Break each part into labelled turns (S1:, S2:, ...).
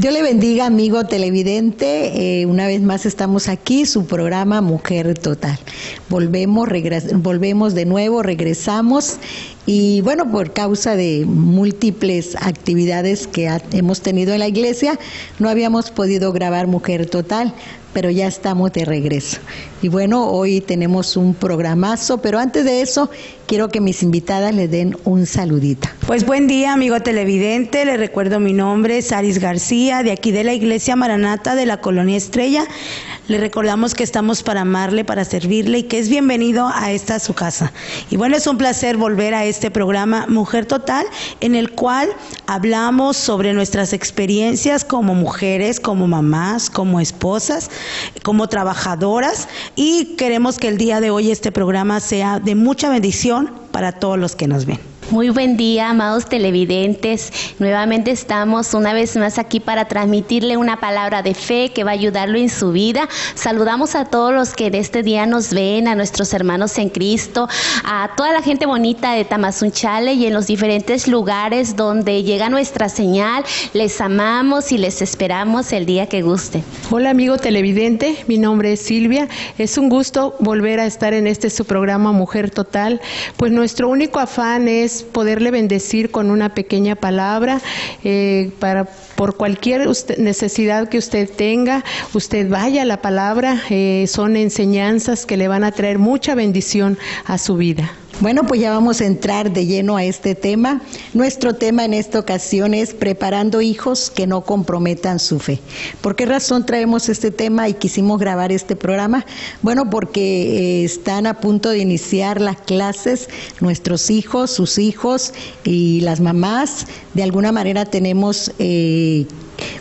S1: Dios le bendiga, amigo televidente. Una vez más estamos aquí, su programa Mujer Total. Volvemos de nuevo, regresamos. Y bueno, por causa de múltiples actividades que hemos tenido en la iglesia, no habíamos podido grabar Mujer Total, pero ya estamos de regreso. Y bueno, hoy tenemos un programazo, pero antes de eso, quiero que mis invitadas les den un saludito.
S2: Pues buen día, amigo televidente. Les recuerdo mi nombre, Saris García, de aquí de la Iglesia Maranata de la Colonia Estrella. Le recordamos que estamos para amarle, para servirle y que es bienvenido a esta su casa. Y bueno, es un placer volver a este programa Mujer Total, en el cual hablamos sobre nuestras experiencias como mujeres, como mamás, como esposas, como trabajadoras, y queremos que el día de hoy este programa sea de mucha bendición para todos los que nos ven.
S3: Muy buen día, amados televidentes. Nuevamente estamos una vez más aquí para transmitirle una palabra de fe que va a ayudarlo en su vida. Saludamos a todos los que de este día nos ven, a nuestros hermanos en Cristo, a toda la gente bonita de Tamazunchale y en los diferentes lugares donde llega nuestra señal. Les amamos y les esperamos el día que guste.
S4: Hola, amigo televidente, mi nombre es Silvia. Es un gusto volver a estar en su programa Mujer Total. Pues nuestro único afán es poderle bendecir con una pequeña palabra por cualquier necesidad que usted tenga. Usted vaya a la palabra, son enseñanzas que le van a traer mucha bendición a su vida.
S1: Bueno, pues ya vamos a entrar de lleno a este tema. Nuestro tema en esta ocasión es preparando hijos que no comprometan su fe. ¿Por qué razón traemos este tema y quisimos grabar este programa? Bueno, porque están a punto de iniciar las clases, nuestros hijos, sus hijos y las mamás. De alguna manera tenemos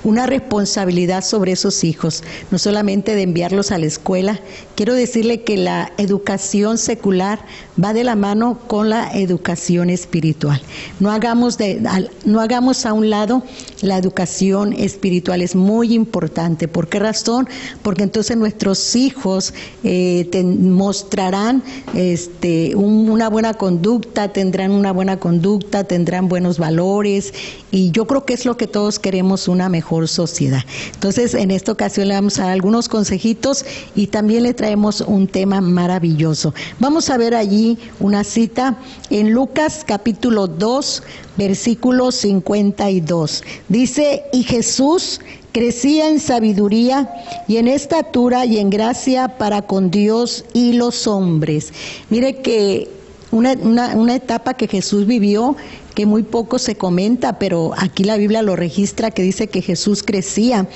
S1: una responsabilidad sobre esos hijos, no solamente de enviarlos a la escuela. Quiero decirle que la educación secular va de la mano con la educación espiritual. No hagamos a un lado la educación espiritual, es muy importante. ¿Por qué razón? Porque entonces nuestros hijos mostrarán una buena conducta, tendrán buenos valores, y yo creo que es lo que todos queremos, una mejor sociedad. Entonces, en esta ocasión le vamos a dar algunos consejitos y también le traemos un tema maravilloso. Vamos a ver allí una cita en Lucas capítulo 2, versículo 52. Dice: y Jesús crecía en sabiduría y en estatura y en gracia para con Dios y los hombres. Mire que una etapa que Jesús vivió, que muy poco se comenta, pero aquí la Biblia lo registra, que dice que Jesús crecía,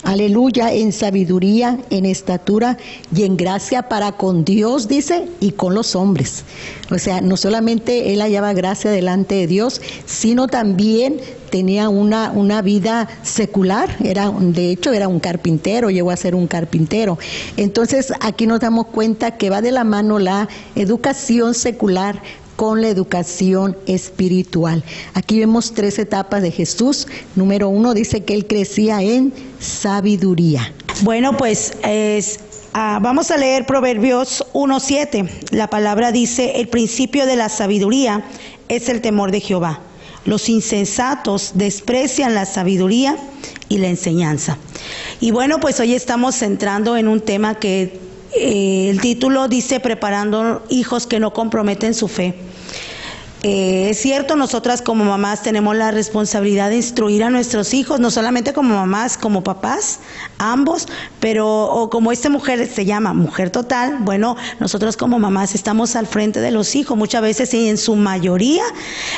S1: aleluya, en sabiduría, en estatura y en gracia para con Dios, dice, y con los hombres. O sea, no solamente él hallaba gracia delante de Dios, sino también tenía una vida secular. De hecho era un carpintero, llegó a ser un carpintero. Entonces aquí nos damos cuenta que va de la mano la educación secular con la educación espiritual. Aquí vemos 3 etapas de Jesús. Número 1 dice que él crecía en sabiduría.
S2: Bueno, pues vamos a leer Proverbios 1:7. La palabra dice: el principio de la sabiduría es el temor de Jehová. Los insensatos desprecian la sabiduría y la enseñanza. Y bueno, pues hoy estamos entrando en un tema que el título dice: preparando hijos que no comprometen su fe. Es cierto, nosotras como mamás tenemos la responsabilidad de instruir a nuestros hijos, no solamente como mamás, como papás, ambos, o como esta mujer se llama Mujer Total. Bueno, nosotros como mamás estamos al frente de los hijos. Muchas veces, y en su mayoría,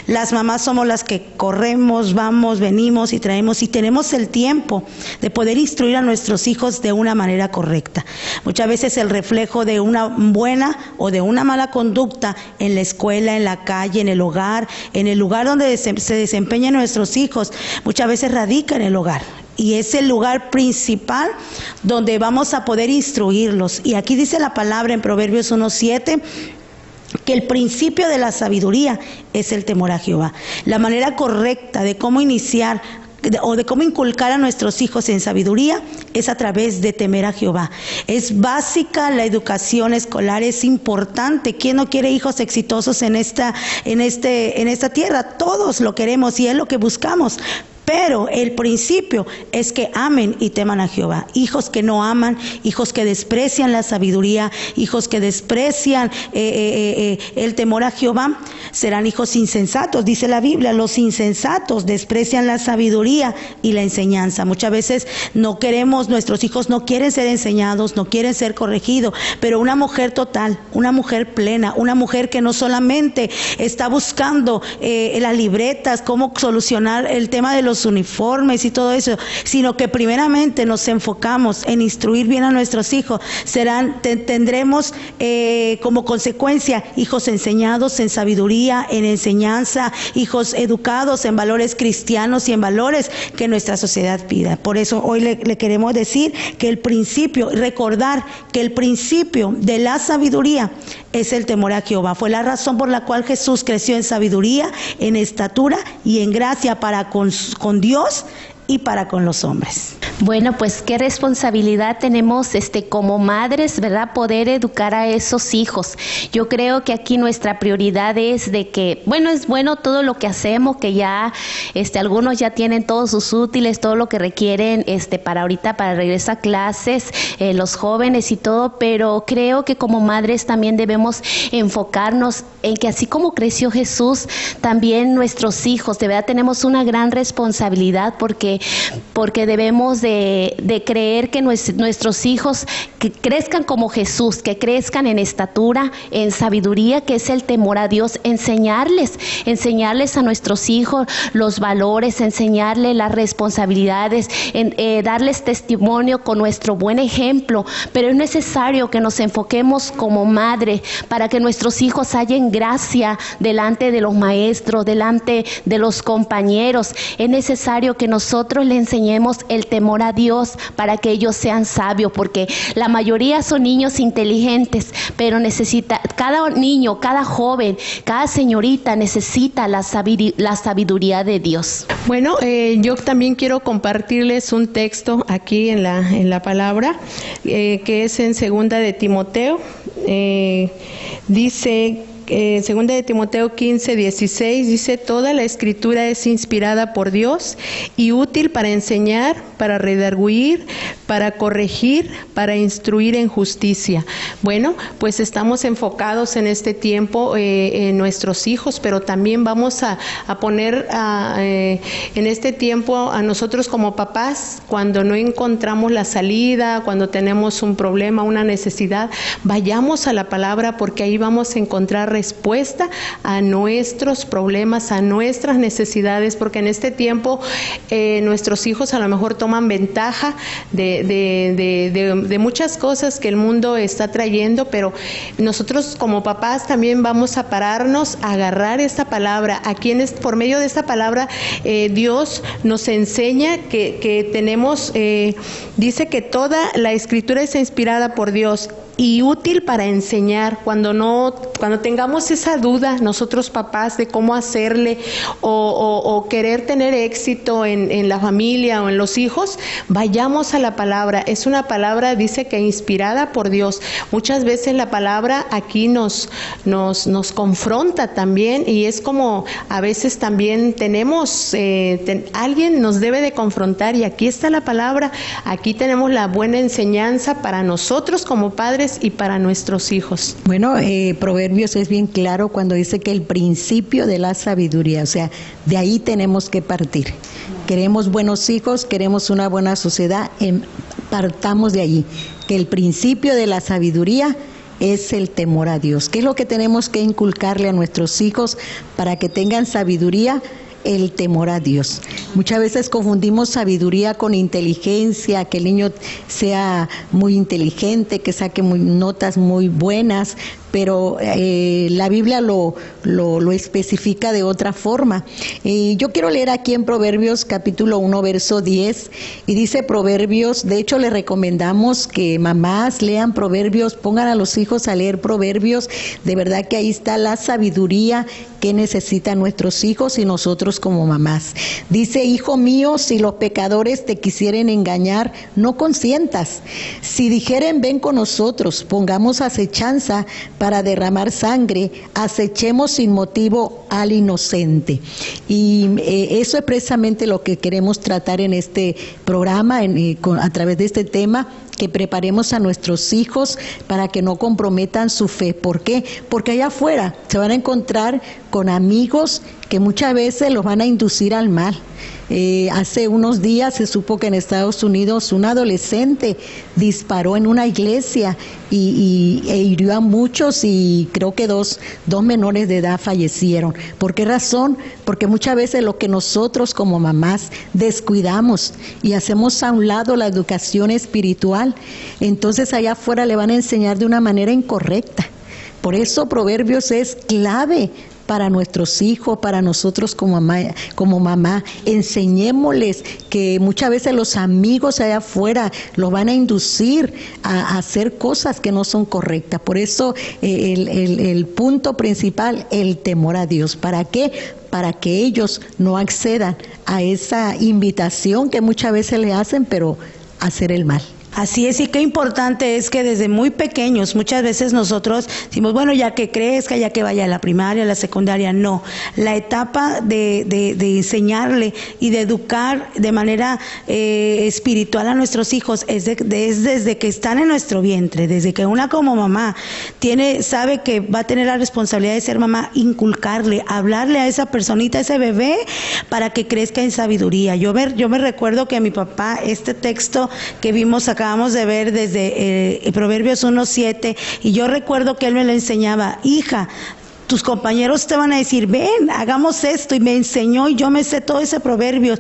S2: las mamás somos las que corremos, vamos, venimos y traemos, y tenemos el tiempo de poder instruir a nuestros hijos de una manera correcta. Muchas veces el reflejo de una buena o de una mala conducta en la escuela, en la calle, en el hogar, en el lugar donde se desempeñan nuestros hijos, muchas veces radica en el hogar. Y es el lugar principal donde vamos a poder instruirlos. Y aquí dice la palabra en Proverbios 1:7, que el principio de la sabiduría es el temor a Jehová. La manera correcta de cómo iniciar o de cómo inculcar a nuestros hijos en sabiduría es a través de temer a Jehová. Es básica la educación escolar, es importante. ¿Quién no quiere hijos exitosos en esta tierra? Todos lo queremos y es lo que buscamos. Pero el principio es que amen y teman a Jehová. Hijos que no aman, hijos que desprecian la sabiduría, hijos que desprecian el temor a Jehová, serán hijos insensatos. Dice la Biblia, los insensatos desprecian la sabiduría y la enseñanza. Muchas veces nuestros hijos no quieren ser enseñados, no quieren ser corregidos, pero una mujer total, una mujer plena, una mujer que no solamente está buscando las libretas, cómo solucionar el tema de los uniformes y todo eso, sino que primeramente nos enfocamos en instruir bien a nuestros hijos, tendremos como consecuencia hijos enseñados en sabiduría, en enseñanza, hijos educados en valores cristianos y en valores que nuestra sociedad pida. Por eso hoy le queremos decir que recordar que el principio de la sabiduría es el temor a Jehová. Fue la razón por la cual Jesús creció en sabiduría, en estatura y en gracia para con Dios y para con los hombres.
S3: Bueno, pues qué responsabilidad tenemos como madres, ¿verdad? Poder educar a esos hijos. Yo creo que aquí nuestra prioridad es de que, bueno, es bueno todo lo que hacemos, que ya algunos ya tienen todos sus útiles, todo lo que requieren para ahorita, para regresar a clases, los jóvenes y todo, pero creo que como madres también debemos enfocarnos en que así como creció Jesús, también nuestros hijos, de verdad tenemos una gran responsabilidad porque debemos de creer que nuestros hijos que crezcan como Jesús, que crezcan en estatura, en sabiduría, que es el temor a Dios, enseñarles a nuestros hijos los valores, enseñarles las responsabilidades, darles testimonio con nuestro buen ejemplo, pero es necesario que nos enfoquemos como madre para que nuestros hijos hallen gracia delante de los maestros, delante de los compañeros. Es necesario que nosotros le enseñemos el temor a Dios para que ellos sean sabios, porque la mayoría son niños inteligentes, pero cada niño, cada joven, cada señorita necesita la sabiduría de Dios.
S4: Bueno, yo también quiero compartirles un texto aquí en la palabra, que es en 2 de Timoteo. Dice, 2 de Timoteo 15:16, dice: toda la escritura es inspirada por Dios y útil para enseñar, para redarguir, para corregir, para instruir en justicia. Bueno, pues estamos enfocados en este tiempo en nuestros hijos, pero también vamos a poner en este tiempo a nosotros como papás, cuando no encontramos la salida, cuando tenemos un problema, una necesidad, vayamos a la palabra, porque ahí vamos a encontrar respuesta a nuestros problemas, a nuestras necesidades, porque en este tiempo nuestros hijos a lo mejor toman ventaja de muchas cosas que el mundo está trayendo, pero nosotros como papás también vamos a pararnos a agarrar esta palabra. Aquí por medio de esta palabra Dios nos enseña que tenemos, dice que toda la escritura es inspirada por Dios y útil para enseñar. Cuando tengamos esa duda nosotros papás de cómo hacerle o querer tener éxito en la familia o en los hijos, vayamos a la palabra. Es una palabra, dice que inspirada por Dios. Muchas veces la palabra aquí nos confronta también, y es como a veces también tenemos, alguien nos debe de confrontar, y aquí está la palabra, aquí tenemos la buena enseñanza para nosotros como padres y para nuestros hijos.
S1: Bueno, Proverbios es bien claro cuando dice que el principio de la sabiduría, o sea, de ahí tenemos que partir. Queremos buenos hijos, queremos una buena sociedad, partamos de allí, que el principio de la sabiduría es el temor a Dios. ¿Qué es lo que tenemos que inculcarle a nuestros hijos para que tengan sabiduría? El temor a Dios. Muchas veces confundimos sabiduría con inteligencia, que el niño sea muy inteligente, que saque notas muy buenas, pero la Biblia lo especifica de otra forma. Yo quiero leer aquí en Proverbios capítulo 1, verso 10, y dice Proverbios, de hecho le recomendamos que mamás lean Proverbios, pongan a los hijos a leer Proverbios, de verdad que ahí está la sabiduría que necesitan nuestros hijos y nosotros como mamás. Dice: hijo mío, si los pecadores te quisieren engañar, no consientas. Si dijeren ven con nosotros, pongamos acechanza para derramar sangre, acechemos sin motivo al inocente. Y eso es precisamente lo que queremos tratar en este programa, a través de este tema, que preparemos a nuestros hijos para que no comprometan su fe. ¿Por qué? Porque allá afuera se van a encontrar con amigos que muchas veces los van a inducir al mal. Hace unos días se supo que en Estados Unidos un adolescente disparó en una iglesia e hirió a muchos, y creo que dos menores de edad fallecieron. ¿Por qué razón? Porque muchas veces lo que nosotros como mamás descuidamos y hacemos a un lado la educación espiritual, entonces allá afuera le van a enseñar de una manera incorrecta. Por eso Proverbios es clave para nuestros hijos, para nosotros como mamá, enseñémosles que muchas veces los amigos allá afuera los van a inducir a hacer cosas que no son correctas. Por eso el punto principal, el temor a Dios. ¿Para qué? Para que ellos no accedan a esa invitación que muchas veces le hacen, pero hacer el mal.
S2: Así es, y qué importante es que desde muy pequeños, muchas veces nosotros decimos, bueno, ya que crezca, ya que vaya a la primaria, a la secundaria. No, la etapa de enseñarle y de educar de manera espiritual a nuestros hijos es desde que están en nuestro vientre, desde que una como mamá sabe que va a tener la responsabilidad de ser mamá, inculcarle, hablarle a esa personita, a ese bebé, para que crezca en sabiduría. Yo me recuerdo que a mi papá, este texto que vimos acabamos de ver desde Proverbios 1:7, y yo recuerdo que él me lo enseñaba: hija, tus compañeros te van a decir, ven, hagamos esto, y me enseñó, y yo me sé todo ese proverbio.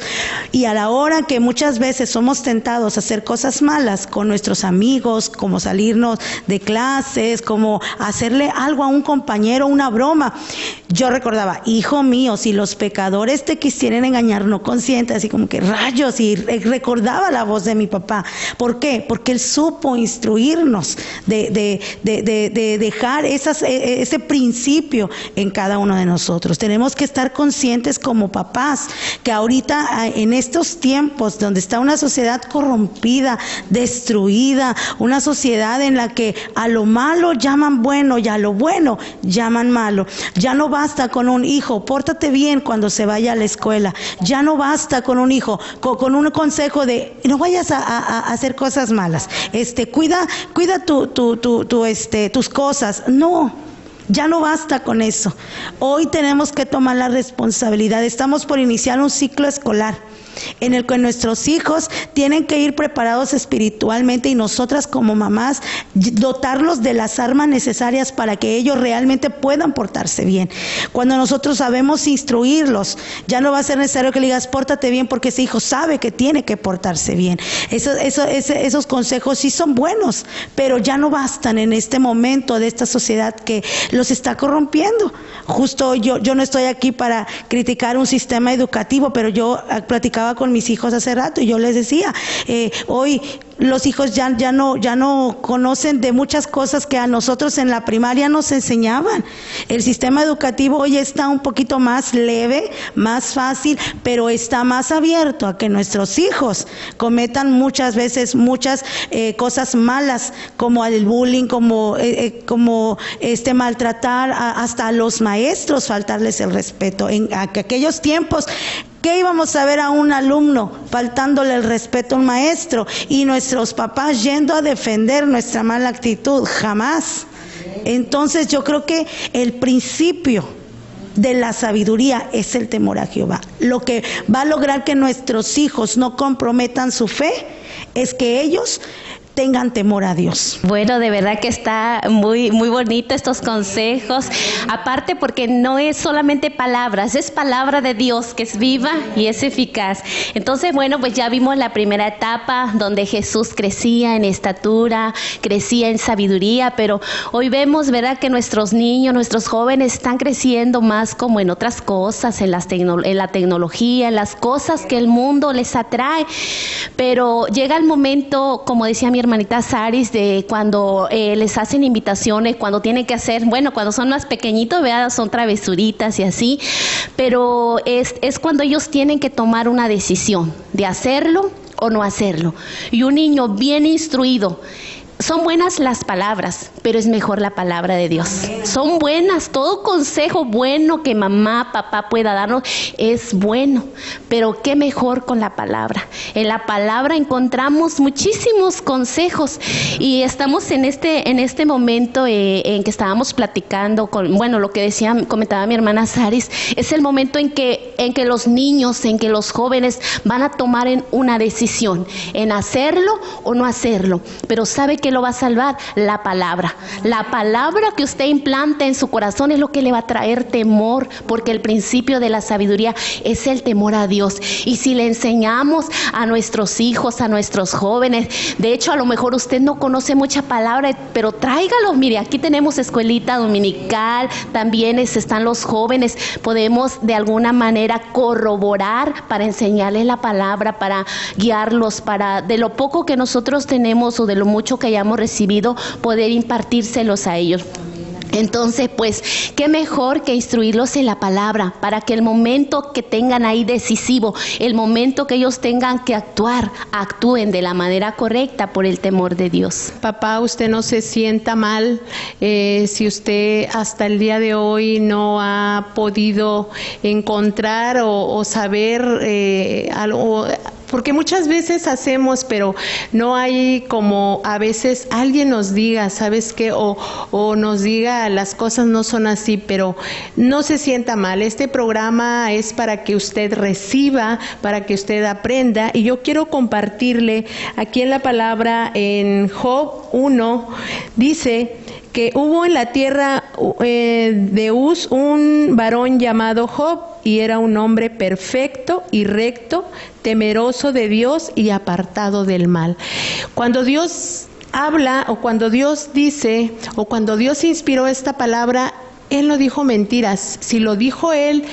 S2: Y a la hora que muchas veces somos tentados a hacer cosas malas con nuestros amigos, como salirnos de clases, como hacerle algo a un compañero, una broma, yo recordaba, hijo mío, si los pecadores te quisieran engañar, no consientes, así como que rayos, y recordaba la voz de mi papá. ¿Por qué? Porque él supo instruirnos de dejar ese principio en cada uno de nosotros. Tenemos que estar conscientes como papás que ahorita, en estos tiempos donde está una sociedad corrompida, destruida, una sociedad en la que a lo malo llaman bueno y a lo bueno llaman malo, ya no basta con un hijo, pórtate bien cuando se vaya a la escuela, ya no basta con un hijo, con un consejo de no vayas a hacer cosas malas, cuida tus cosas. No, ya no basta con eso. Hoy tenemos que tomar la responsabilidad. Estamos por iniciar un ciclo escolar en el que nuestros hijos tienen que ir preparados espiritualmente, y nosotras como mamás dotarlos de las armas necesarias para que ellos realmente puedan portarse bien. Cuando nosotros sabemos instruirlos, ya no va a ser necesario que le digas pórtate bien, porque ese hijo sabe que tiene que portarse bien. Esos consejos sí son buenos, pero ya no bastan en este momento de esta sociedad que los está corrompiendo. Justo yo no estoy aquí para criticar un sistema educativo, pero yo platicaba con mis hijos hace rato y yo les decía, hoy los hijos ya no conocen de muchas cosas que a nosotros en la primaria nos enseñaban. El sistema educativo hoy está un poquito más leve, más fácil, pero está más abierto a que nuestros hijos cometan muchas veces muchas cosas malas, como el bullying, como maltratar hasta a los maestros, faltarles el respeto. En aquellos tiempos, ¿qué íbamos a ver a un alumno faltándole el respeto a un maestro? Y nuestros papás yendo a defender nuestra mala actitud. Jamás. Entonces yo creo que el principio de la sabiduría es el temor a Jehová. Lo que va a lograr que nuestros hijos no comprometan su fe es que ellos tengan temor a Dios.
S3: Bueno, de verdad que está muy, muy bonito estos consejos, aparte porque no es solamente palabras, es palabra de Dios que es viva y es eficaz. Entonces, bueno, pues ya vimos la primera etapa donde Jesús crecía en estatura, crecía en sabiduría, pero hoy vemos, ¿verdad?, que nuestros niños, nuestros jóvenes están creciendo más como en otras cosas, en la tecnología, en las cosas que el mundo les atrae, pero llega el momento, como decía mi hermanita Saris, de cuando les hacen invitaciones, cuando tienen que hacer, bueno, cuando son más pequeñitos, ¿verdad?, son travesuritas y así, pero es cuando ellos tienen que tomar una decisión de hacerlo o no hacerlo. Y un niño bien instruido Son buenas las palabras, pero es mejor la palabra de Dios. Son buenas, todo consejo bueno que mamá, papá pueda darnos es bueno, pero qué mejor con la palabra. En la palabra encontramos muchísimos consejos y estamos en este momento en que estábamos platicando lo que comentaba mi hermana Saris, es el momento en que los niños, en que los jóvenes van a tomar una decisión, en hacerlo o no hacerlo, pero sabe que lo va a salvar la palabra que usted implanta en su corazón es lo que le va a traer temor, porque el principio de la sabiduría es el temor a Dios. Y si le enseñamos a nuestros hijos, a nuestros jóvenes, de hecho a lo mejor usted no conoce mucha palabra, pero tráigalos. Mire, aquí tenemos escuelita dominical, también están los jóvenes, podemos de alguna manera corroborar para enseñarles la palabra, para guiarlos, para de lo poco que nosotros tenemos o de lo mucho que hayamos recibido, poder impartírselos a ellos. Entonces, pues, qué mejor que instruirlos en la palabra, para que el momento que tengan ahí decisivo, el momento que ellos tengan que actuar, actúen de la manera correcta por el temor de Dios.
S4: Papá, usted no se sienta mal si usted hasta el día de hoy no ha podido encontrar o saber algo, porque muchas veces hacemos, pero no hay como a veces alguien nos diga, ¿sabes qué? O nos diga, las cosas no son así, pero no se sienta mal. Este programa es para que usted reciba, para que usted aprenda, y yo quiero compartirle aquí en la palabra, en Job 1, dice que hubo en la tierra de Uz un varón llamado Job, y era un hombre perfecto y recto, temeroso de Dios y apartado del mal. Cuando Dios habla, o cuando Dios dice, o cuando Dios inspiró esta palabra, Él no dijo mentiras. Si lo dijo Él,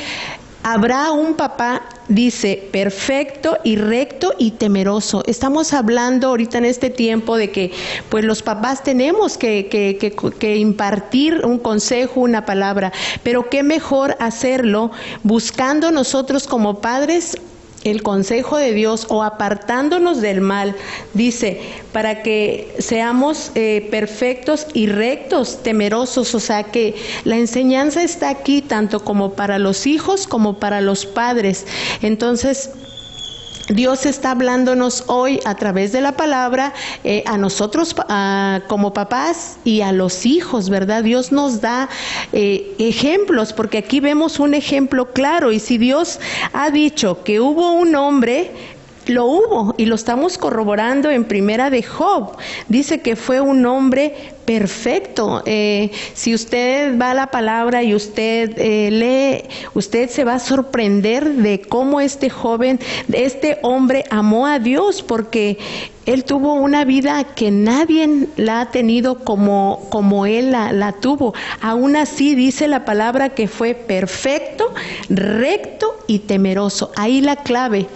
S4: habrá un papá, dice, perfecto y recto y temeroso. Estamos hablando ahorita en este tiempo de que pues los papás tenemos que impartir un consejo, una palabra, pero qué mejor hacerlo buscando nosotros como padres el consejo de Dios, o apartándonos del mal, dice, para que seamos perfectos y rectos, temerosos. O sea que la enseñanza está aquí tanto como para los hijos como para los padres. Entonces, Dios está hablándonos hoy a través de la palabra a nosotros como papás y a los hijos, ¿verdad? Dios nos da ejemplos, porque aquí vemos un ejemplo claro, y si Dios ha dicho que hubo un hombre, lo hubo, y lo estamos corroborando en Primera de Job. Dice que fue un hombre perfecto. Si usted va a la palabra y usted lee, usted se va a sorprender de cómo este hombre amó a Dios, porque él tuvo una vida que nadie la ha tenido como él la tuvo. Aún así dice la palabra que fue perfecto, recto y temeroso. Ahí la clave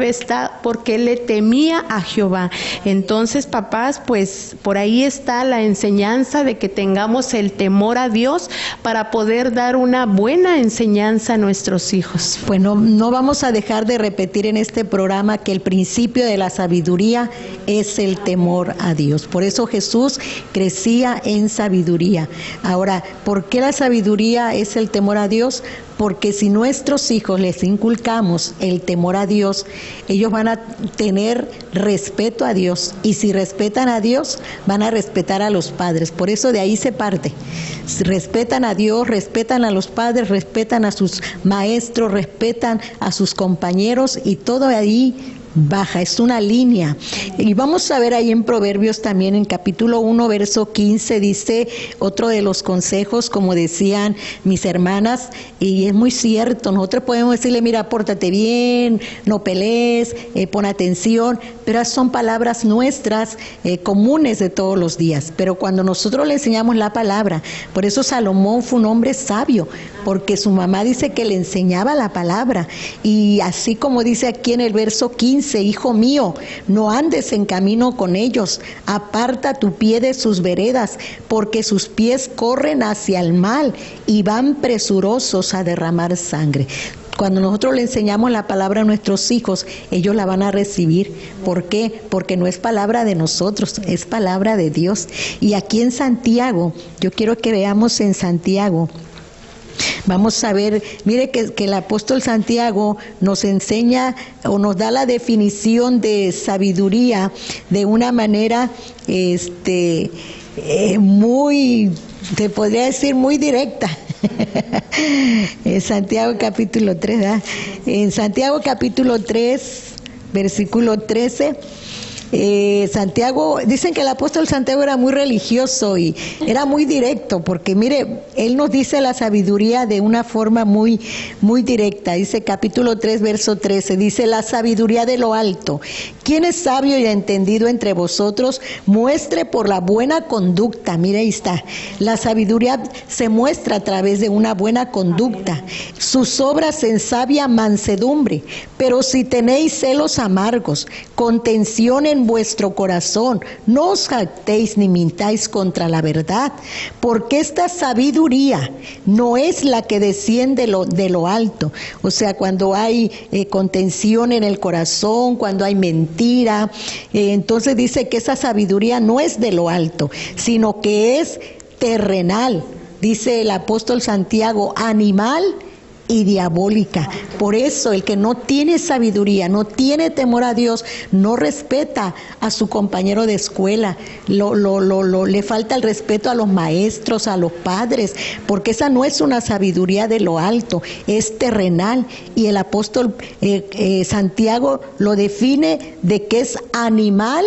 S4: está, porque él le temía a Jehová. Entonces, papás, pues por ahí está la enseñanza de que tengamos el temor a Dios para poder dar una buena enseñanza a nuestros hijos.
S1: Bueno, no vamos a dejar de repetir en este programa que el principio de la sabiduría es el temor a Dios. Por eso Jesús crecía en sabiduría. Ahora, ¿por qué la sabiduría es el temor a Dios? Porque si nuestros hijos les inculcamos el temor a Dios, ellos van a tener respeto a Dios, y si respetan a Dios, van a respetar a los padres. Por eso de ahí se parte. Si respetan a Dios, respetan a los padres, respetan a sus maestros, respetan a sus compañeros, y todo ahí baja, es una línea. Y vamos a ver ahí en Proverbios también, en capítulo 1, verso 15, dice otro de los consejos, como decían mis hermanas, y es muy cierto. Nosotros podemos decirle, mira, pórtate bien, no pelees, pon atención, pero son palabras nuestras, comunes de todos los días. Pero cuando nosotros le enseñamos la palabra, por eso Salomón fue un hombre sabio, porque su mamá dice que le enseñaba la palabra. Y así como dice aquí en el verso 15, hijo mío, no andes en camino con ellos, aparta tu pie de sus veredas, porque sus pies corren hacia el mal y van presurosos a derramar sangre. Cuando nosotros le enseñamos la palabra a nuestros hijos, ellos la van a recibir. ¿Por qué? Porque no es palabra de nosotros, es palabra de Dios. Y aquí en Santiago, yo quiero que veamos en Santiago, vamos a ver, mire que el apóstol Santiago nos enseña o nos da la definición de sabiduría de una manera muy, se podría decir, muy directa. En Santiago capítulo 3, ¿verdad? En Santiago capítulo 3, versículo 13, Santiago, dicen que el apóstol Santiago era muy religioso y era muy directo, porque mire, él nos dice la sabiduría de una forma muy, muy directa. Dice capítulo 3, verso 13, dice: la sabiduría de lo alto. ¿Quién es sabio y entendido entre vosotros? Muestre por la buena conducta. Mire, ahí está. La sabiduría se muestra a través de una buena conducta. Sus obras en sabia mansedumbre. Pero si tenéis celos amargos, contención en vuestro corazón, no os jactéis ni mintáis contra la verdad, porque esta sabiduría no es la que desciende de lo alto. O sea, cuando hay contención en el corazón, cuando hay mentira, entonces dice que esa sabiduría no es de lo alto, sino que es terrenal. Dice el apóstol Santiago, animal y diabólica. Por eso el que no tiene sabiduría, no tiene temor a Dios, no respeta a su compañero de escuela, le falta el respeto a los maestros, a los padres, porque esa no es una sabiduría de lo alto, es terrenal. Y el apóstol Santiago lo define de que es animal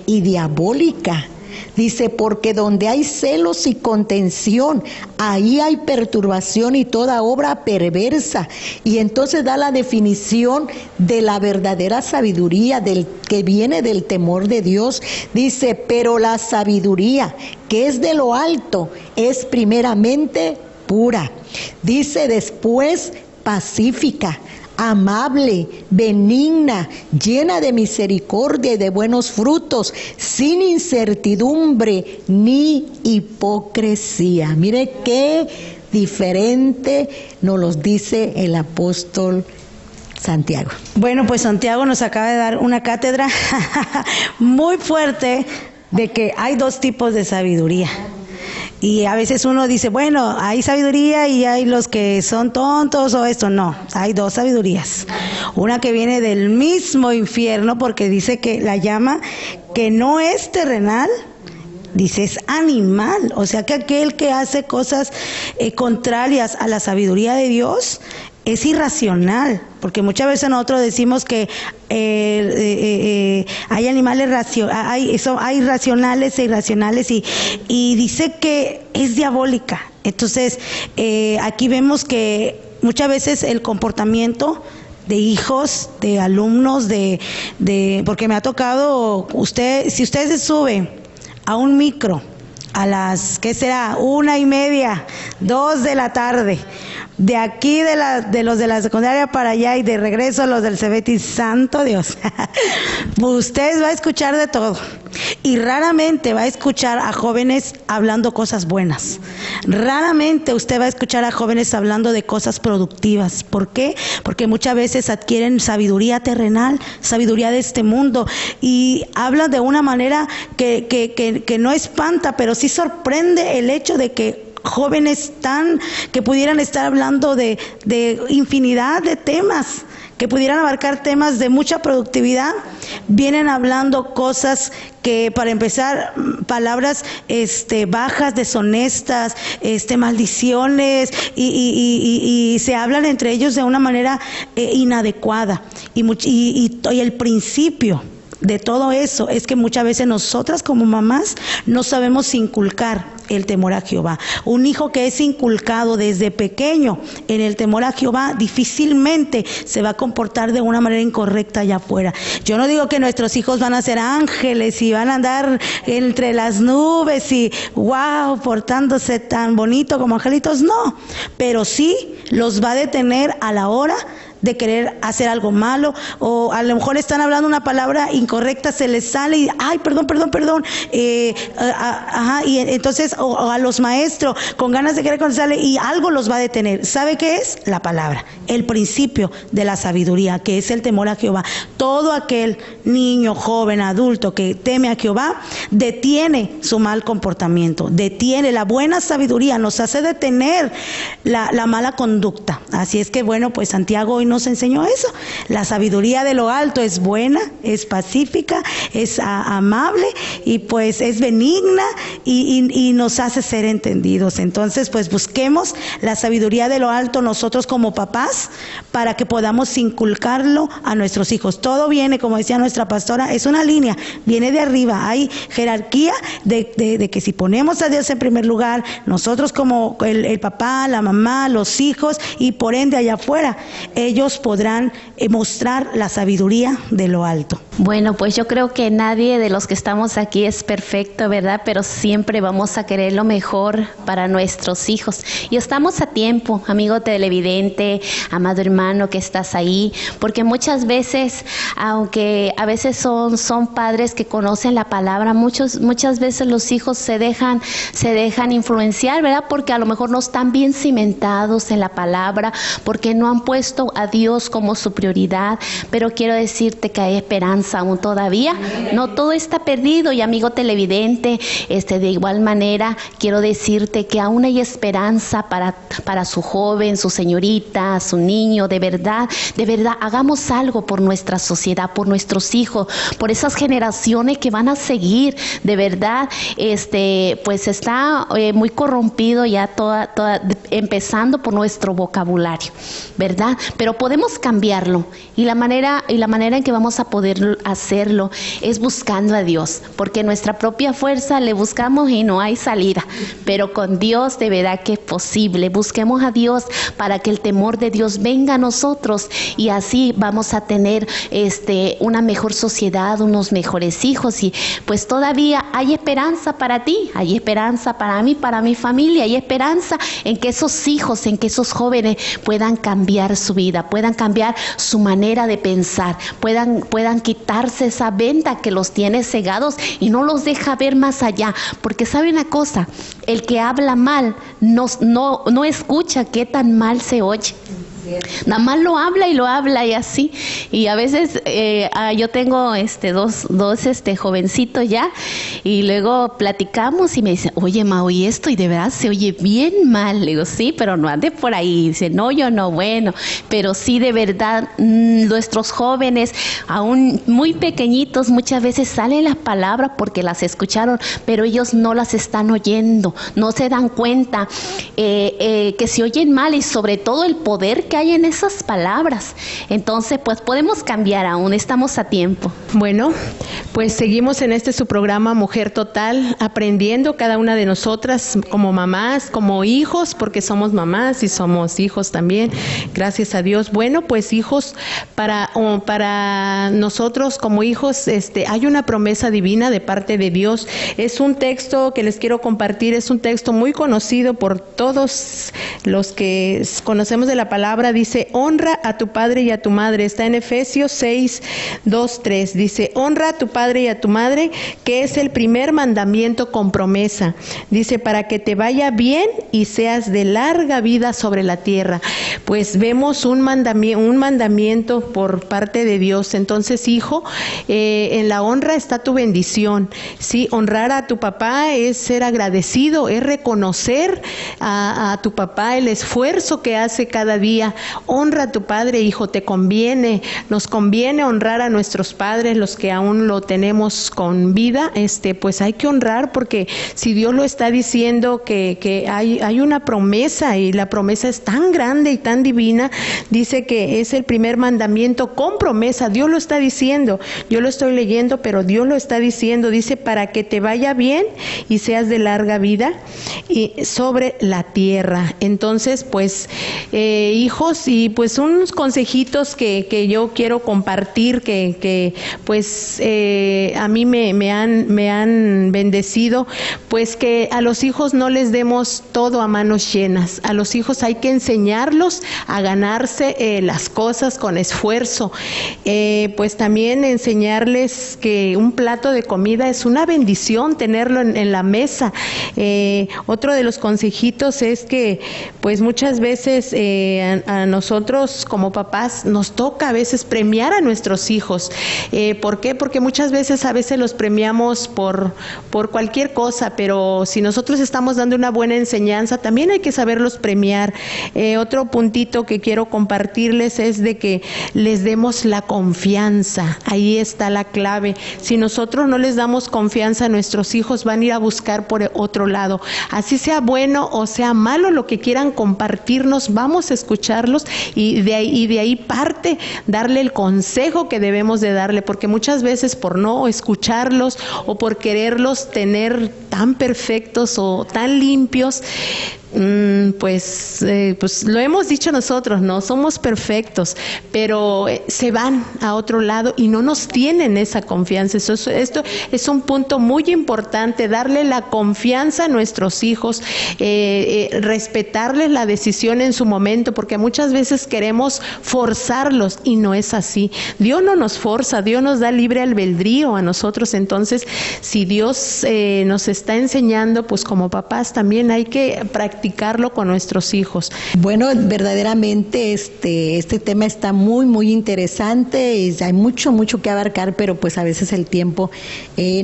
S1: y diabólica. Dice, porque donde hay celos y contención, ahí hay perturbación y toda obra perversa. Y entonces da la definición de la verdadera sabiduría, del que viene del temor de Dios. Dice, pero la sabiduría que es de lo alto es primeramente pura. Dice después pacífica, amable, benigna, llena de misericordia y de buenos frutos, sin incertidumbre ni hipocresía. Mire qué diferente nos los dice el apóstol Santiago.
S2: Bueno, pues Santiago nos acaba de dar una cátedra muy fuerte de que hay dos tipos de sabiduría. Y a veces uno dice, bueno, hay sabiduría y hay los que son tontos o esto. No, hay dos sabidurías. Una que viene del mismo infierno, porque dice que la llama que no es terrenal, dice es animal. O sea que aquel que hace cosas contrarias a la sabiduría de Dios es irracional, porque muchas veces nosotros decimos que hay animales hay racionales e irracionales, y dice que es diabólica. Entonces aquí vemos que muchas veces el comportamiento de hijos, de alumnos, porque me ha tocado, si usted se sube a un micro a las, ¿qué será? 1:30, 2 de la tarde, de aquí de los de la secundaria para allá y de regreso a los del Cebetis, santo Dios, usted va a escuchar de todo y raramente va a escuchar a jóvenes hablando cosas buenas. Raramente usted va a escuchar a jóvenes hablando de cosas productivas. ¿Por qué? Porque muchas veces adquieren sabiduría terrenal, sabiduría de este mundo, y hablan de una manera que no espanta, pero sí sorprende el hecho de que jóvenes que pudieran estar hablando de infinidad de temas, que pudieran abarcar temas de mucha productividad, vienen hablando cosas que, para empezar, palabras bajas, deshonestas, maldiciones, y se hablan entre ellos de una manera inadecuada. Y el principio de todo eso es que muchas veces nosotras como mamás no sabemos inculcar el temor a Jehová. Un hijo que es inculcado desde pequeño en el temor a Jehová difícilmente se va a comportar de una manera incorrecta allá afuera. Yo no digo que nuestros hijos van a ser ángeles y van a andar entre las nubes y wow, portándose tan bonito como angelitos, no, pero sí los va a detener a la hora de querer hacer algo malo, o a lo mejor están hablando una palabra incorrecta, se les sale y ay, perdón, y entonces o a los maestros con ganas de querer contestarle y algo los va a detener. ¿Sabe qué es? La palabra, el principio de la sabiduría, que es el temor a Jehová. Todo aquel niño, joven, adulto que teme a Jehová, detiene su mal comportamiento, detiene la buena sabiduría, nos hace detener la mala conducta. Así es que bueno, pues Santiago hoy nos enseñó eso. La sabiduría de lo alto es buena, es pacífica, es amable y pues es benigna y nos hace ser entendidos. Entonces pues busquemos la sabiduría de lo alto nosotros como papás para que podamos inculcarlo a nuestros hijos. Todo viene, como decía nuestra pastora, es una línea, viene de arriba. Hay jerarquía de que si ponemos a Dios en primer lugar, nosotros como el papá, la mamá, los hijos y por ende allá afuera, ellos podrán mostrar la sabiduría de lo alto.
S3: Bueno, pues yo creo que nadie de los que estamos aquí es perfecto, ¿verdad? Pero siempre vamos a querer lo mejor para nuestros hijos. Y estamos a tiempo, amigo televidente, amado hermano que estás ahí, porque muchas veces, aunque a veces son padres que conocen la palabra, muchas veces los hijos se dejan influenciar, ¿verdad? Porque a lo mejor no están bien cimentados en la palabra, porque no han puesto a Dios como su prioridad. Pero quiero decirte que hay esperanza aún todavía. No todo está perdido. Y amigo televidente, de igual manera quiero decirte que aún hay esperanza para su joven, su señorita, su niño. De verdad, hagamos algo por nuestra sociedad, por nuestros hijos, por esas generaciones que van a seguir. De verdad, pues está muy corrompido ya empezando por nuestro vocabulario, ¿verdad? Pero podemos cambiarlo y la manera en que vamos a poder hacerlo es buscando a Dios, porque nuestra propia fuerza le buscamos y no hay salida, pero con Dios de verdad que es posible. Busquemos a Dios para que el temor de Dios venga a nosotros y así vamos a tener una mejor sociedad, unos mejores hijos. Y pues todavía hay esperanza para ti, hay esperanza para mí, para mi familia, hay esperanza en que esos hijos, en que esos jóvenes puedan cambiar su vida, puedan cambiar su manera de pensar, puedan quitarse esa venda que los tiene cegados y no los deja ver más allá. Porque sabe una cosa, el que habla mal no escucha qué tan mal se oye. Nada más lo habla y así. Y a veces yo tengo dos jovencitos ya, y luego platicamos y me dicen, oye, ma, oye esto, y de verdad se oye bien mal. Le digo, sí, pero no ande por ahí. Dice, no, yo no, bueno, pero sí, de verdad, nuestros jóvenes, aún muy pequeñitos, muchas veces salen las palabras porque las escucharon, pero ellos no las están oyendo, no se dan cuenta que se oyen mal, y sobre todo el poder que hay en esas palabras. Entonces, pues podemos cambiar, aún estamos a tiempo.
S4: Bueno, pues seguimos en su programa Mujer Total, aprendiendo cada una de nosotras como mamás, como hijos, porque somos mamás y somos hijos también, gracias a Dios. Bueno, pues hijos, para nosotros como hijos, hay una promesa divina de parte de Dios. Es un texto que les quiero compartir, es un texto muy conocido por todos los que conocemos de la palabra. Dice, honra a tu padre y a tu madre. Está en Efesios 6, 2, 3. Dice, honra a tu padre y a tu madre, que es el primer mandamiento con promesa. Dice, para que te vaya bien y seas de larga vida sobre la tierra. Pues vemos un mandamiento por parte de Dios. Entonces, hijo, en la honra está tu bendición. Sí, honrar a tu papá es ser agradecido, es reconocer a tu papá el esfuerzo que hace cada día. Honra a tu padre, hijo, te conviene, nos conviene honrar a nuestros padres, los que aún lo tenemos con vida. Pues hay que honrar, porque si Dios lo está diciendo, que hay una promesa, y la promesa es tan grande y tan divina. Dice que es el primer mandamiento con promesa. Dios lo está diciendo, yo lo estoy leyendo, pero Dios lo está diciendo. Dice, para que te vaya bien y seas de larga vida y sobre la tierra. Entonces, pues, hijos, y pues unos consejitos que yo quiero compartir, que pues a mí me han bendecido, pues que a los hijos no les demos todo a manos llenas. A los hijos hay que enseñarlos a ganarse las cosas con esfuerzo. Pues también enseñarles que un plato de comida es una bendición tenerlo en la mesa. Otro de los consejitos es que pues muchas veces a nosotros como papás nos toca a veces premiar a nuestros hijos. ¿Por qué? Porque muchas veces a veces los premiamos por cualquier cosa, pero si nosotros estamos dando una buena enseñanza, también hay que saberlos premiar. Otro puntito que quiero compartirles es de que les demos la confianza. Ahí está la clave. Si nosotros no les damos confianza a nuestros hijos, van a ir a buscar por otro lado. Así sea bueno o sea malo lo que quieran compartirnos, vamos a escucharlos y de ahí parte darle el consejo que debemos de darle, porque muchas veces por no escucharlos o por quererlos tener tan perfectos o tan limpios, pues lo hemos dicho nosotros, no somos perfectos, pero se van a otro lado y no nos tienen esa confianza. Esto es un punto muy importante, darle la confianza a nuestros hijos, respetarles la decisión en su momento, porque muchas veces queremos forzarlos y no es así. Dios no nos forza, Dios nos da libre albedrío a nosotros. Entonces, si Dios nos está enseñando, pues como papás también hay que practicarlo con nuestros hijos.
S1: Bueno, verdaderamente este tema está muy interesante y hay mucho que abarcar, pero pues a veces el tiempo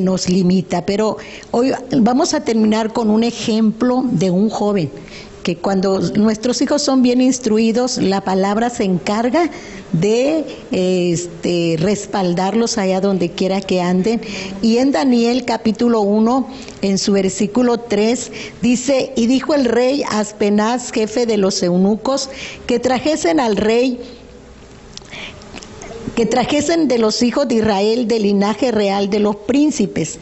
S1: nos limita. Pero hoy vamos a terminar con un ejemplo de un joven que cuando nuestros hijos son bien instruidos, la palabra se encarga de respaldarlos allá donde quiera que anden. Y en Daniel capítulo 1, en su versículo 3, dice: y dijo el rey a Aspenaz, jefe de los eunucos, que trajesen al rey, que trajesen de los hijos de Israel del linaje real de los príncipes.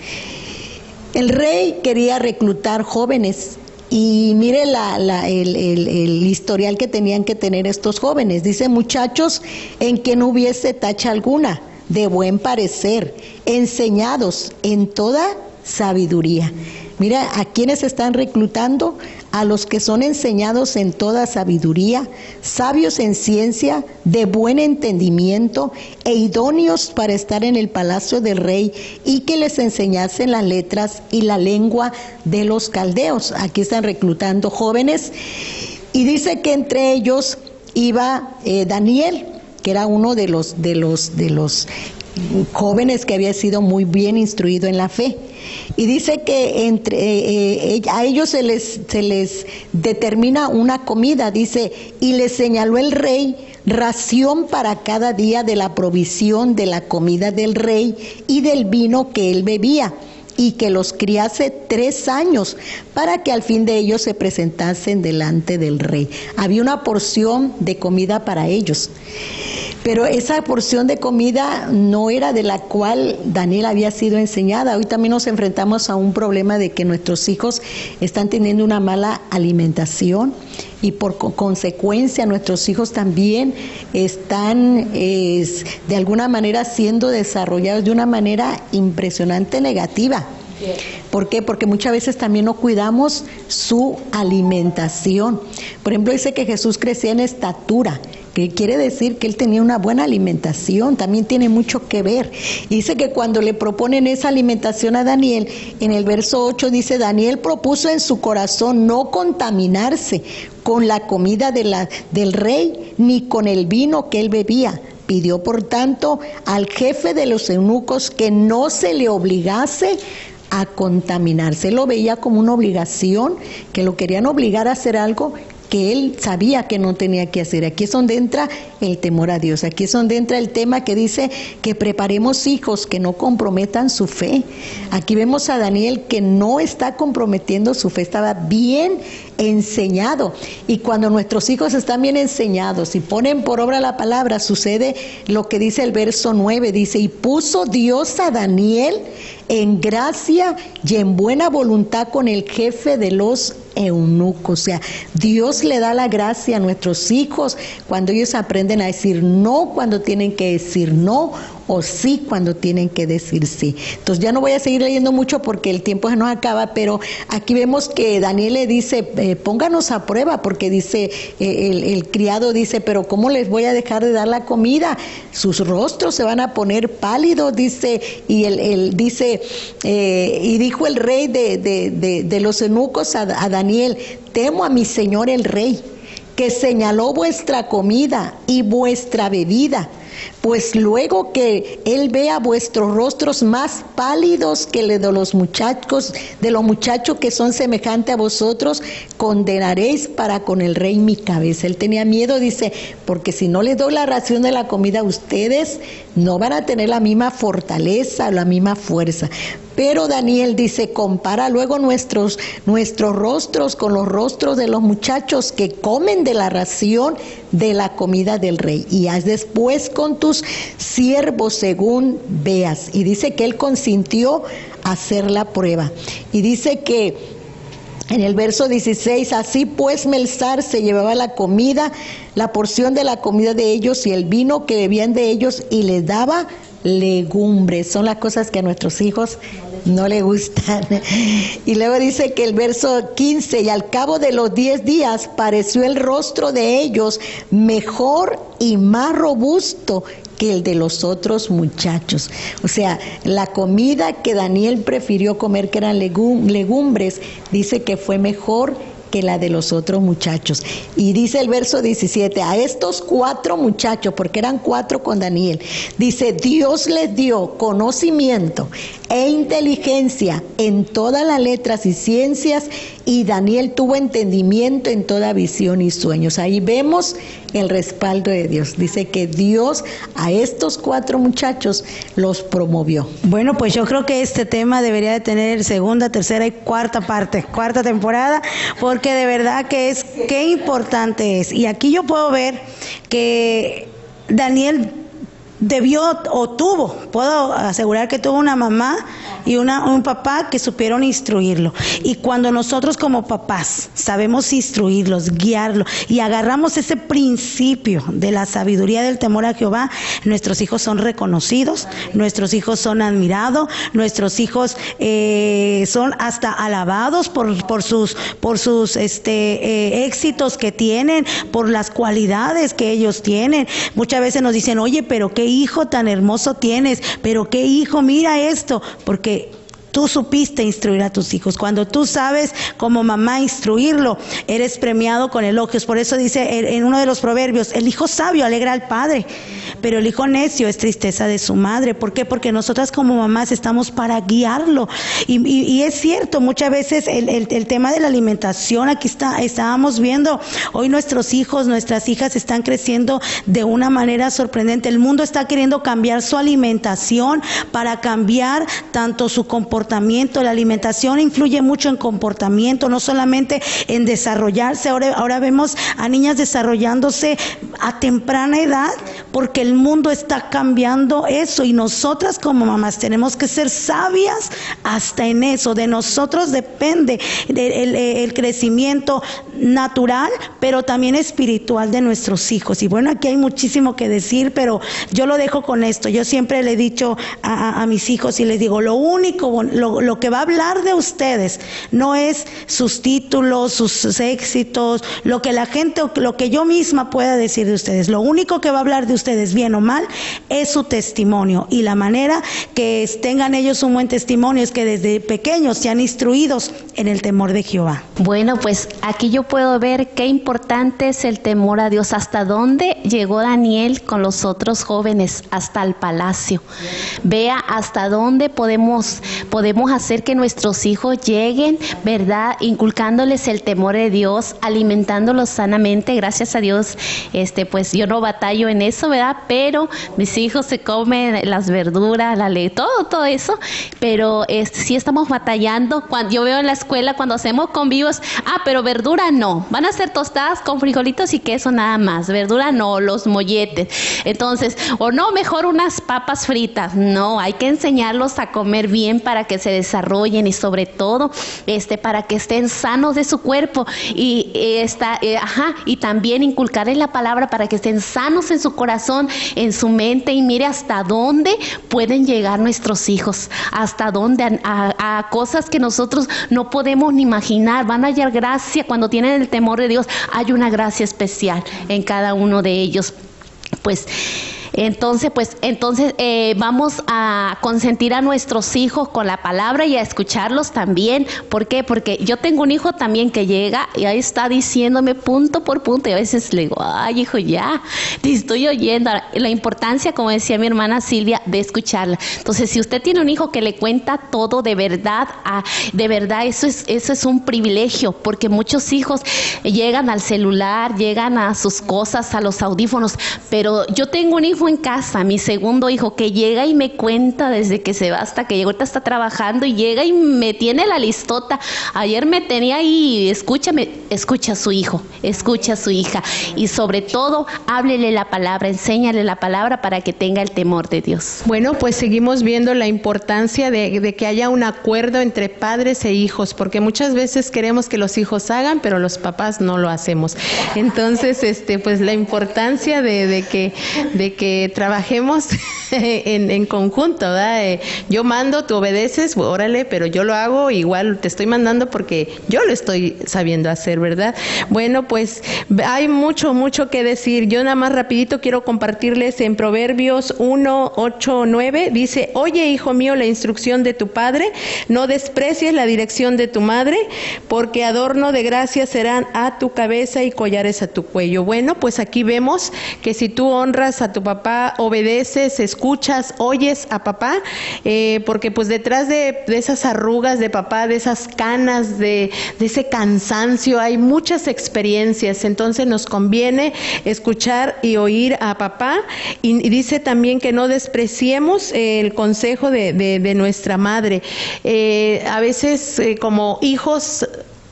S1: El rey quería reclutar jóvenes. Y mire el historial que tenían que tener estos jóvenes. Dice: muchachos en que no hubiese tacha alguna, de buen parecer, enseñados en toda sabiduría. Mira, ¿a quiénes están reclutando? A los que son enseñados en toda sabiduría, sabios en ciencia, de buen entendimiento e idóneos para estar en el palacio del rey, y que les enseñasen las letras y la lengua de los caldeos. Aquí están reclutando jóvenes, y dice que entre ellos iba Daniel, que era uno de los jóvenes que había sido muy bien instruido en la fe. Y dice que a ellos se les determina una comida, dice: y les señaló el rey ración para cada día de la provisión de la comida del rey y del vino que él bebía, y que los criase 3 años, para que al fin de ellos se presentasen delante del rey. Había una porción de comida para ellos, pero esa porción de comida no era de la cual Daniel había sido enseñada. Hoy también nos enfrentamos a un problema de que nuestros hijos están teniendo una mala alimentación, y por consecuencia nuestros hijos también están de alguna manera siendo desarrollados de una manera impresionante negativa. ¿Por qué? Porque muchas veces también no cuidamos su alimentación. Por ejemplo, dice que Jesús crecía en estatura, que quiere decir que él tenía una buena alimentación, también tiene mucho que ver. Y dice que cuando le proponen esa alimentación a Daniel, en el verso 8 dice: Daniel propuso en su corazón no contaminarse con la comida del rey, ni con el vino que él bebía. Pidió, por tanto, al jefe de los eunucos que no se le obligase a contaminarse. Él lo veía como una obligación, que lo querían obligar a hacer algo que él sabía que no tenía que hacer. Aquí es donde entra el temor a Dios. Aquí es donde entra el tema que dice que preparemos hijos que no comprometan su fe. Aquí vemos a Daniel que no está comprometiendo su fe, estaba bien enseñado. Y cuando nuestros hijos están bien enseñados y ponen por obra la palabra, sucede lo que dice el verso 9, dice: y puso Dios a Daniel en gracia y en buena voluntad con el jefe de los eunucos. O sea, Dios le da la gracia a nuestros hijos cuando ellos aprenden a decir no cuando tienen que decir no, o sí cuando tienen que decir sí. Entonces ya no voy a seguir leyendo mucho porque el tiempo se nos acaba, pero aquí vemos que Daniel le dice, pónganos a prueba, porque dice, el criado dice, pero ¿cómo les voy a dejar de dar la comida? Sus rostros se van a poner pálidos, dice, y él dice, y dijo el rey de los eunucos a Daniel, temo a mi señor el rey, que señaló vuestra comida y vuestra bebida, pues luego que él vea vuestros rostros más pálidos que los de los muchachos que son semejantes a vosotros, condenaréis para con el rey mi cabeza. Él tenía miedo, dice, porque si no les doy la ración de la comida, ustedes no van a tener la misma fortaleza, la misma fuerza. Pero Daniel dice, compara luego nuestros rostros con los rostros de los muchachos que comen de la ración de la comida del rey, y haz después con tus siervos según veas. Y dice que él consintió a hacer la prueba. Y dice que en el verso 16, así pues Melzar se llevaba la comida, la porción de la comida de ellos y el vino que bebían de ellos, y les daba legumbres. Son las cosas que a nuestros hijos no les gustan. Y luego dice que el verso 15, y al cabo de los 10 días pareció el rostro de ellos mejor y más robusto que el de los otros muchachos. O sea, la comida que Daniel prefirió comer, que eran legumbres, dice que fue mejor que la de los otros muchachos. Y dice el verso 17, a estos 4 muchachos, porque eran 4 con Daniel, dice, Dios les dio conocimiento e inteligencia en todas las letras y ciencias, y Daniel tuvo entendimiento en toda visión y sueños. Ahí vemos el respaldo de Dios. Dice que Dios a estos 4 muchachos los promovió.
S2: Bueno, pues yo creo que este tema debería de tener segunda, tercera y cuarta temporada, porque de verdad que qué importante es. Y aquí yo puedo ver que Daniel puedo asegurar que tuvo una mamá y un papá que supieron instruirlo. Y cuando nosotros como papás sabemos instruirlos, guiarlos y agarramos ese principio de la sabiduría del temor a Jehová, nuestros hijos son reconocidos, nuestros hijos son admirados, nuestros hijos son hasta alabados por sus éxitos que tienen, por las cualidades que ellos tienen. Muchas veces nos dicen, oye, pero qué hijo tan hermoso tienes, pero qué hijo, mira esto, porque tú supiste instruir a tus hijos. Cuando tú sabes como mamá instruirlo, eres premiado con elogios. Por eso dice en uno de los proverbios, el hijo sabio alegra al padre, pero el hijo necio es tristeza de su madre. ¿Por qué? Porque nosotras como mamás estamos para guiarlo. Y es cierto, muchas veces el tema de la alimentación, aquí estábamos viendo, hoy nuestros hijos, nuestras hijas están creciendo de una manera sorprendente. El mundo está queriendo cambiar su alimentación para cambiar tanto su comportamiento. La alimentación influye mucho en comportamiento, no solamente en desarrollarse. Ahora vemos a niñas desarrollándose a temprana edad porque el mundo está cambiando eso, y nosotras como mamás tenemos que ser sabias hasta en eso. De nosotros depende el crecimiento natural, pero también espiritual de nuestros hijos. Y bueno, aquí hay muchísimo que decir, pero yo lo dejo con esto. Yo siempre le he dicho a mis hijos y les digo, lo que va a hablar de ustedes no es sus títulos, sus éxitos, lo que la gente o lo que yo misma pueda decir de ustedes. Lo único que va a hablar de ustedes, bien o mal, es su testimonio, y la manera que tengan ellos un buen testimonio es que desde pequeños sean instruidos en el temor de Jehová.
S3: Bueno, pues aquí yo puedo ver qué importante es el temor a Dios. Hasta dónde llegó Daniel con los otros jóvenes, hasta el palacio. Vea hasta dónde podemos hacer que nuestros hijos lleguen, ¿verdad? Inculcándoles el temor de Dios, alimentándolos sanamente. Gracias a Dios, pues yo no batallo en eso, ¿verdad? Pero mis hijos se comen las verduras, todo eso, pero sí estamos batallando. Cuando yo veo en la escuela, cuando hacemos convivios, pero verdura no, van a ser tostadas con frijolitos y queso nada más, verdura no, los molletes. Entonces, o no, mejor unas papas fritas. No, hay que enseñarlos a comer bien para que que se desarrollen y sobre todo para que estén sanos de su cuerpo y también inculcarles la palabra para que estén sanos en su corazón, en su mente, y mire hasta dónde pueden llegar nuestros hijos, hasta dónde, a cosas que nosotros no podemos ni imaginar. Van a hallar gracia cuando tienen el temor de Dios. Hay una gracia especial en cada uno de ellos. Entonces vamos a consentir a nuestros hijos con la palabra y a escucharlos también. ¿Por qué? Porque yo tengo un hijo también que llega y ahí está diciéndome punto por punto, y a veces le digo, ay hijo, ya te estoy oyendo. La importancia, como decía mi hermana Silvia, de escucharla. Entonces, si usted tiene un hijo que le cuenta todo de verdad, eso es un privilegio, porque muchos hijos llegan al celular, llegan a sus cosas, a los audífonos, pero yo tengo un hijo en casa, mi segundo hijo, que llega y me cuenta desde que se va hasta que llega. Ahorita está trabajando y llega y me tiene la listota. Ayer me tenía ahí, escucha a su hijo, escucha a su hija, y sobre todo, háblele la palabra, enséñale la palabra para que tenga el temor de Dios.
S4: Bueno, pues seguimos viendo la importancia de que haya un acuerdo entre padres e hijos, porque muchas veces queremos que los hijos hagan, pero los papás no lo hacemos. Entonces, pues la importancia de que trabajemos en conjunto, ¿verdad? Yo mando, tú obedeces, órale, pero yo lo hago, igual te estoy mandando porque yo lo estoy sabiendo hacer, ¿verdad? Bueno, pues hay mucho que decir. Yo nada más rapidito quiero compartirles en Proverbios 1:8-9, dice: oye, hijo mío, la instrucción de tu padre, no desprecies la dirección de tu madre, porque adorno de gracia serán a tu cabeza y collares a tu cuello. Bueno, pues aquí vemos que si tú honras a tu papá, obedeces, escuchas, oyes a papá, porque pues detrás de esas arrugas de papá, de esas canas, de ese cansancio, hay muchas experiencias. Entonces nos conviene escuchar y oír a papá, y dice también que no despreciemos el consejo de nuestra madre. A veces como hijos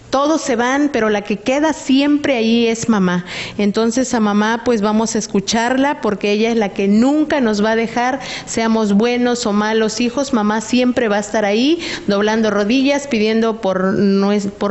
S4: todos se van, pero la que queda siempre ahí es mamá. Entonces a mamá pues vamos a escucharla, porque ella es la que nunca nos va a dejar, seamos buenos o malos hijos. Mamá siempre va a estar ahí, doblando rodillas, pidiendo por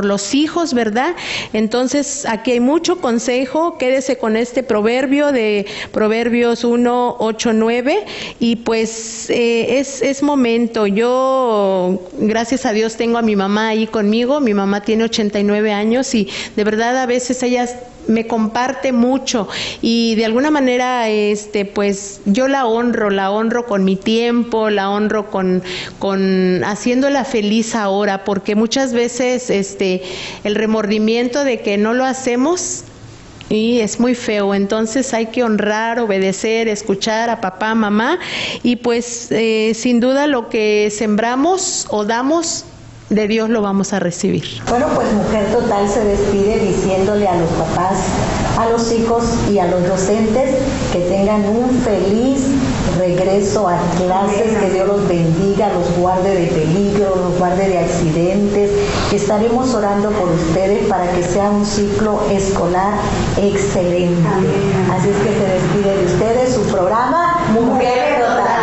S4: los hijos, ¿verdad? Entonces aquí hay mucho consejo. Quédese con este proverbio de Proverbios 1:8-9, y pues es momento. Yo, gracias a Dios, tengo a mi mamá ahí conmigo. Mi mamá tiene 89 años y de verdad a veces ella me comparte mucho, y de alguna manera pues yo la honro con mi tiempo, la honro con haciéndola feliz ahora, porque muchas veces el remordimiento de que no lo hacemos y es muy feo. Entonces hay que honrar, obedecer, escuchar a papá, mamá, y pues sin duda lo que sembramos o damos, de Dios lo vamos a recibir.
S1: Bueno, pues Mujer Total se despide diciéndole a los papás, a los hijos y a los docentes que tengan un feliz regreso a clases, que Dios los bendiga, los guarde de peligro, los guarde de accidentes. Estaremos orando por ustedes para que sea un ciclo escolar excelente. Así es que se despide de ustedes su programa Mujer Total.